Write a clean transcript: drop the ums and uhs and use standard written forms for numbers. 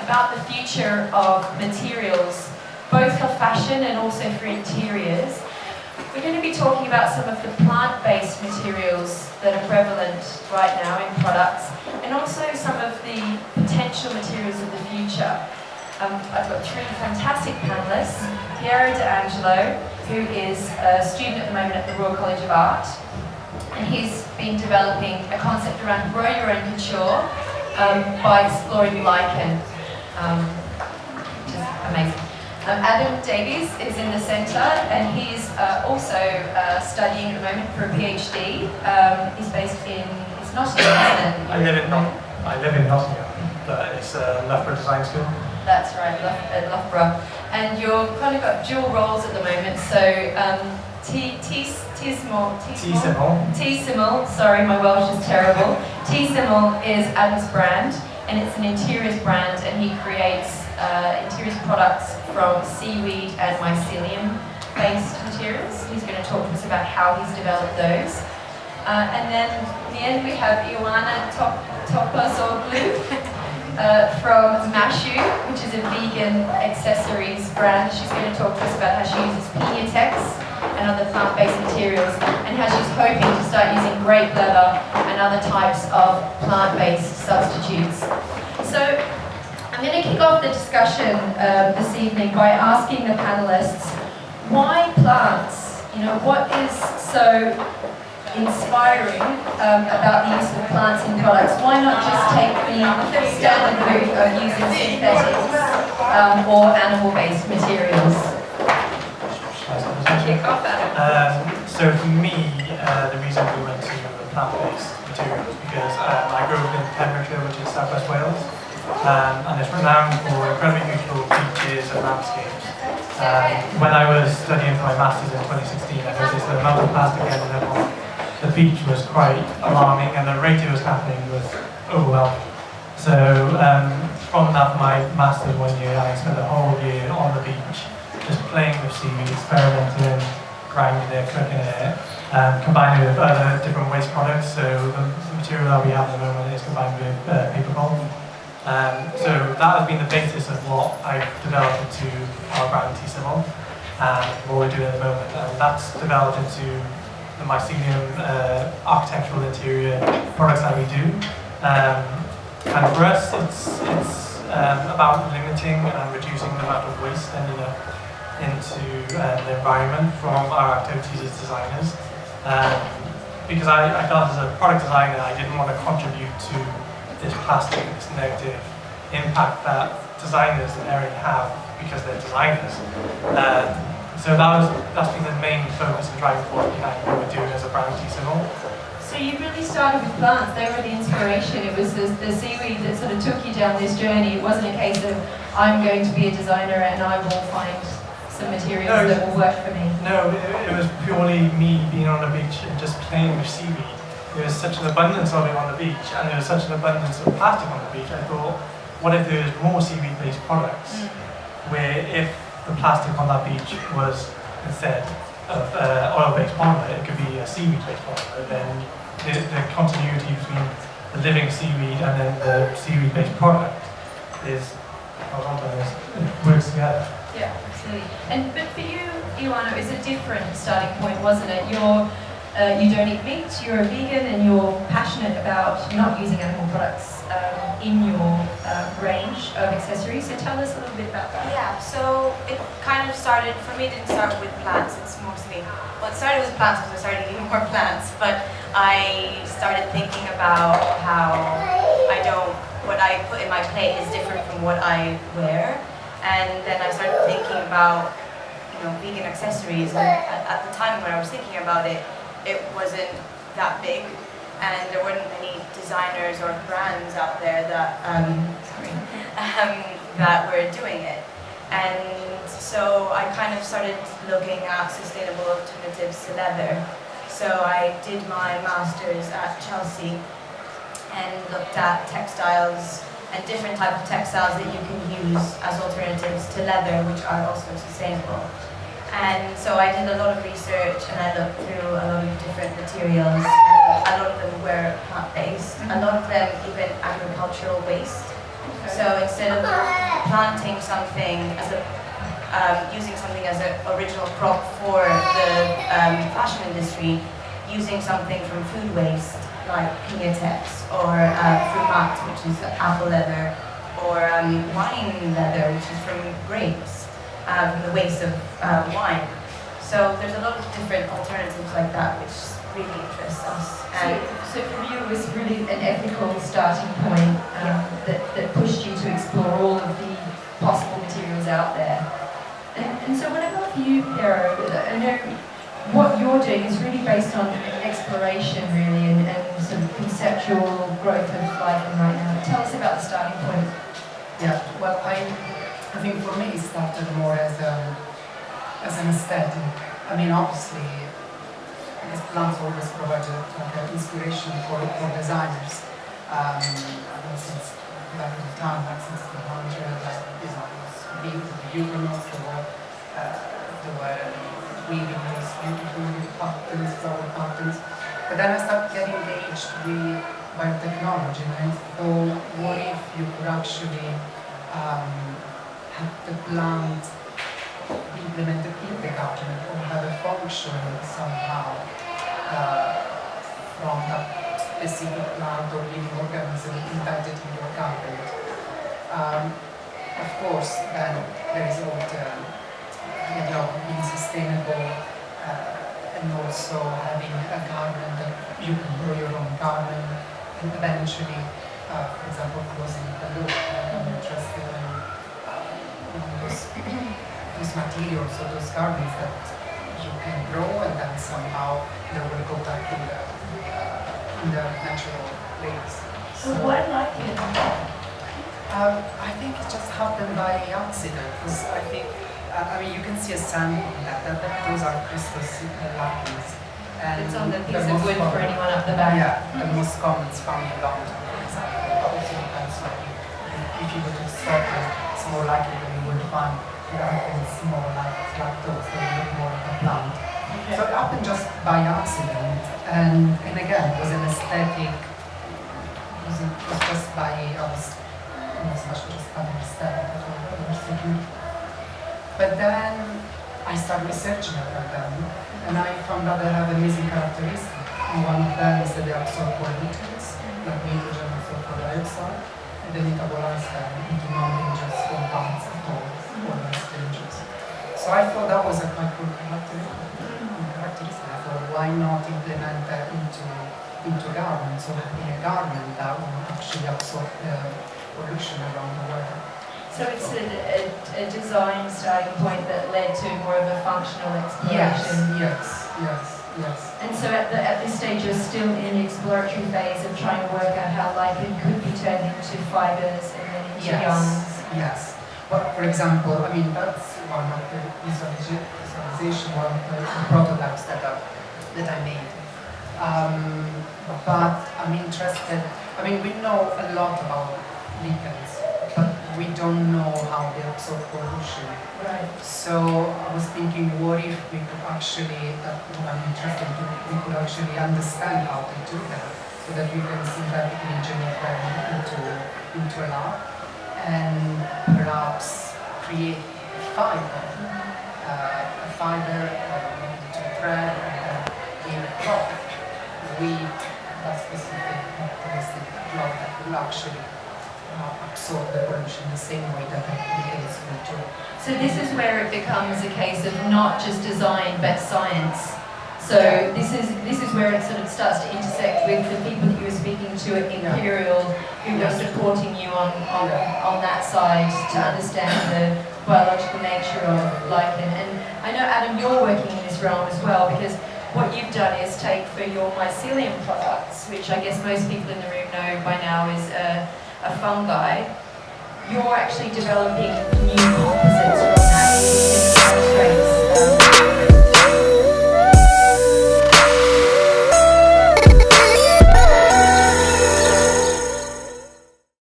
about the future of materials, both for fashion and also for interiors. We're going to be talking about some of the plant-based materials that are prevalent right now in products, and also some of the potential materials of the future. I've got three fantastic panellists. Piero D'Angelo, who is a student at the moment at the Royal College of Art, and he's been developing a concept around grow your own couture by exploring lichen, which is amazing. Adam Davies is in the centre, and he's also studying at the moment for a PhD. He's based in, it's Nottingham, isn't it? I live in Nottingham, but it's Loughborough Design School. That's right, at Loughborough. And you've kind of got dual roles at the moment, so T-Simul, sorry, my Welsh is terrible. T-Simul is Adam's brand, and it's an interiors brand, and he creates interiors products from seaweed and mycelium-based materials. He's going to talk to us about how he's developed those. And then at the end we have Ioana Topazoglu from Mashu, which is a vegan accessories brand. She's going to talk to us about how she uses Pinatex and other plant-based materials, and how she's hoping to start using grape leather and other types of plant-based substitutes. So I'm going to kick off the discussion this evening by asking the panelists, why plants? You know, what is so inspiring about the use of plants in products? Why not just take the standard route of using synthetics or animal-based materials? Kick off, Adam. So for me, the reason we went to plant-based materials is because I grew up in Pembrokeshire, which is South West Wales, and it's renowned for incredibly beautiful beaches and landscapes. When I was studying for my Masters in 2016, I noticed that the amount of plastic ended up on the beach was quite alarming, and the rate it was happening was overwhelming. So from that, my Masters one year, I spent the whole year on the beach, just playing with seaweed, experimenting, grinding it, cooking it, combining it with other different waste products. So the material that we have at the moment is combined with paper pulp. So that has been the basis of what I've developed into our brand T-Simul and what we're doing at the moment. And that's developed into the mycelium architectural interior products that we do. And for us, it's about limiting and reducing the amount of waste ending up into the environment from our activities as designers. Because I felt as a product designer, I didn't want to contribute to this plastic, this negative impact that designers inherently have because they're designers. So that's been the main focus and driving force behind what we're doing as a brand T-Simul. So you really started with plants, they were the inspiration. It was the seaweed that sort of took you down this journey. It wasn't a case of, I'm going to be a designer and I will find some materials that will work for me. No, it was purely me being on the beach and just playing with seaweed. There was such an abundance of it on the beach, and there was such an abundance of plastic on the beach. I thought, what if there was more seaweed-based products, where if the plastic on that beach was, instead of oil-based polymer, it could be a seaweed-based polymer. Then the continuity between the living seaweed and then the seaweed-based product is, it works together. Yeah, absolutely. But for you, Ioana, it was a different starting point, wasn't it? You don't eat meat, you're a vegan, and you're passionate about not using animal products in your range of accessories. So tell us a little bit about that. Yeah, so it kind of started, for me it didn't start with plants, it's mostly, well, it started with plants because I started eating more plants, but I started thinking about how what I put in my plate is different from what I wear. And then I started thinking about, vegan accessories, and at the time when I was thinking about it, it wasn't that big, and there weren't many designers or brands out there that that were doing it. And so I kind of started looking at sustainable alternatives to leather. So I did my Masters at Chelsea and looked at textiles and different types of textiles that you can use as alternatives to leather, which are also sustainable. And so I did a lot of research, and I looked through a lot of different materials, and a lot of them were plant-based. A lot of them even agricultural waste, So instead of planting something as a using something as an original crop for the fashion industry, using something from food waste like piñatex or frumat, which is apple leather, or wine leather, which is from grapes, from the waste of wine. So there's a lot of different alternatives like that, which really interests us. And so for you, it was really an ethical starting point that pushed you to explore all of the possible materials out there. And so what about you, Piero? I know what you're doing is really based on exploration, really, and sort of conceptual growth of lichen right now. Tell us about the starting point. Yeah, well, I think for me it started more as an aesthetic. I mean, obviously, these plants always provided like inspiration for designers. Since back in the time, like since the 100s, like the Huguenots, they were weaving these beautiful patterns, flower patterns. But then I started getting engaged with biotechnology, and I thought, what if you could actually have the plant implemented in the garden or have a function somehow from that specific plant or living organism embedded in your garden. Of course, then there is all the, being sustainable and also having a garden that you can grow your own garden and eventually, for example, closing the loop. I'm interested in those materials or those gardens that you can grow and then somehow they will go back in the natural place. So why lichen? I think it just happened by accident, because I think, you can see a sample that those are crystals lichens. And It's on the piece of wood for anyone up the back. Yeah, the most common is found in London, for example. Also depends on if you go to Scotland, it's more likely that you will find lichens more like those, they look more like a plant. So it happened just by accident, and again, it was an aesthetic, it was just by, I was almost much just understand what I was thinking. But then I started researching about them, and I found out they have amazing characteristics. And one of them is that they absorb pollutants, like nitrogen and sulfur dioxide, and they metabolize them into non-dangerous compounds at all, or less dangerous. So I thought that was a quite cool characteristic. I thought, why not implement that into garden? So having a garden that will actually absorb pollution around the world. So it's a design starting point that led to more of a functional exploration. Yes. And so at this stage you're still in the exploratory phase of trying to work out how lichen could be turned into fibres and then into yarns. Yes. But for example, that's one of the visualization, one of the prototypes that I made. But I'm interested, we know a lot about lichens, but we don't know how they absorb pollution. Right. So I was thinking, what if we could actually, I'm interested in, we could actually understand how they do that, so that we can synthetically engineer them into a lab, and perhaps create a fiber, into a thread, and in a cloth with that specific characteristic cloth that will actually absorb the pollution the same way that the lichens will do. So this is where it becomes a case of not just design but science. So this is where it sort of starts to intersect with the people that you were speaking to at Imperial, who were supporting you on that side to understand the biological nature of lichen. And I know, Adam, you're working in this realm as well, because what you've done is take for your mycelium products, which I guess most people in the room know by now is a fungi. You're actually developing new composites